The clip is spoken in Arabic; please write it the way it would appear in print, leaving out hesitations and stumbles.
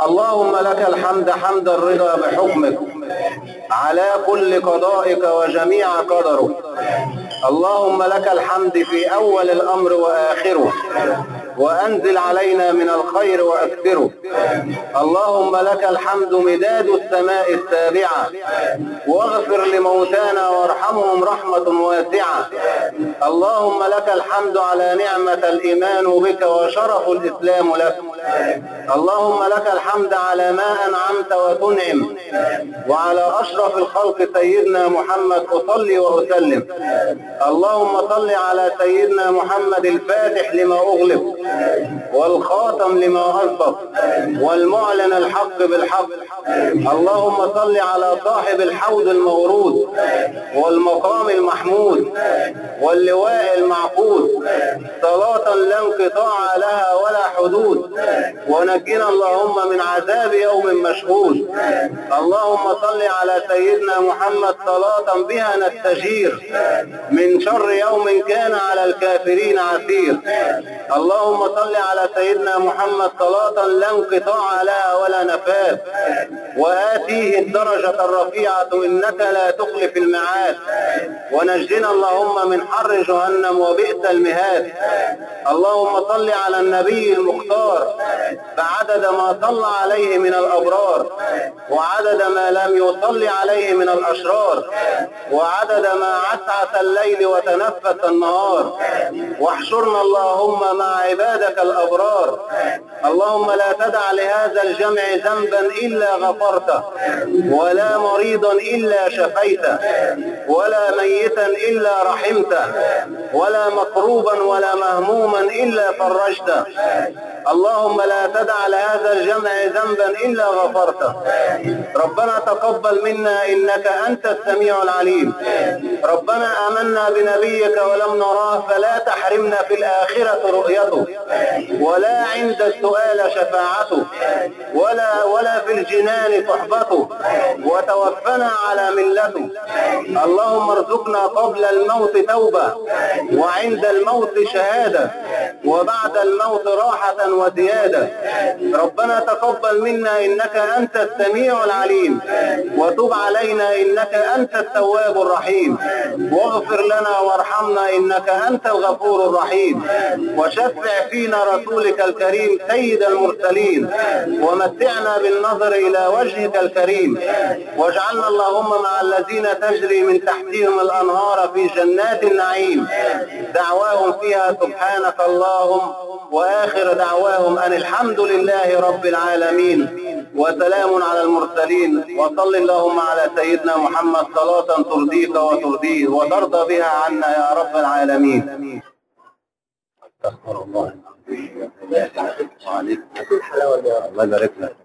اللهم لك الحمد حمد الرضا بحكمك على كل قضائك وجميع قدرك. اللهم لك الحمد في أول الأمر وآخره، وأنزل علينا من الخير وأكثره. اللهم لك الحمد مداد السماء السابعة، واغفر لموتانا وارحمهم رحمة واسعة. اللهم لك الحمد على نعمة الإيمان بك وشرف الإسلام لك. اللهم لك الحمد على ما أنعمت وتنعم، وعلى أشرف الخلق سيدنا محمد أصلي وأسلم. اللهم صل على سيدنا محمد الفاتح لما أغلق، والخاتم لما أسبق، والمعلن الحق بالحق. اللهم صل على صاحب الحوض المورود، والمقام المحمود، واللواء المعقود، صلاة لا انقطاع لها ولا حدود. ونجنا اللهم من عذاب يوم مشهود. اللهم صل على سيدنا محمد صلاة بها نستجير من شر يوم كان على الكافرين عسير. اللهم صل على سيدنا محمد صلاة لا انقطاع لها ولا نفاد، وآتيه الدرجة الرفيعة إنك لا تخلف الميعاد. ونجنا اللهم من حر جهنم وبئس المهاد. اللهم صل على النبي المختار بعدد ما صلى عليه من الأبرار، وعدد ما لم يصل عليه من الأشرار، وعدد ما عسعس الليل وتنفس النهار. واحشرنا اللهم مع عبادك الأبرار. اللهم لا تدع لهذا الجمع ذنبا إلا غفرته، ولا مريضا إلا شفيته، ولا ميتا إلا رحمته، ولا مكروبا ولا مهموما إلا فرجته. اللهم لا تدع لهذا الجمع ذنبا إلا غفرته. ربنا تقبل منا إنك أنت السميع العليم. ربنا آمنا بنبيك ولم نراه، فلا تحرمنا في الآخرة رؤيته، ولا عند السؤال شفاعته، ولا في الجنان صحبته، وتوفنا على ملته. اللهم ارزقنا قبل الموت توبة، وعند الموت شهادة، وبعد الموت راحة وزيادة. ربنا تقبل منا إنك أنت السميع العليم، وتب علينا إنك أنت التواب الرحيم، واغفر لنا وارحمنا إنك أنت الغفور الرحيم. وشفع فينا رسولك الكريم سيد المرسلين، ومتعنا بالنظر إلى وجهك الكريم. واجعلنا اللهم مع الذين تجري من تحتهم الأنهار في جنات النعيم، دعواهم فيها سبحانك اللهم، وآخر دعواهم أن الحمد لله رب العالمين، وسلام على المرسلين. وصل اللهم على سيدنا محمد صلاة ترضيك وترضيه وترضى بها عنا يا رب العالمين. استغفر الله. الله يبارك لك.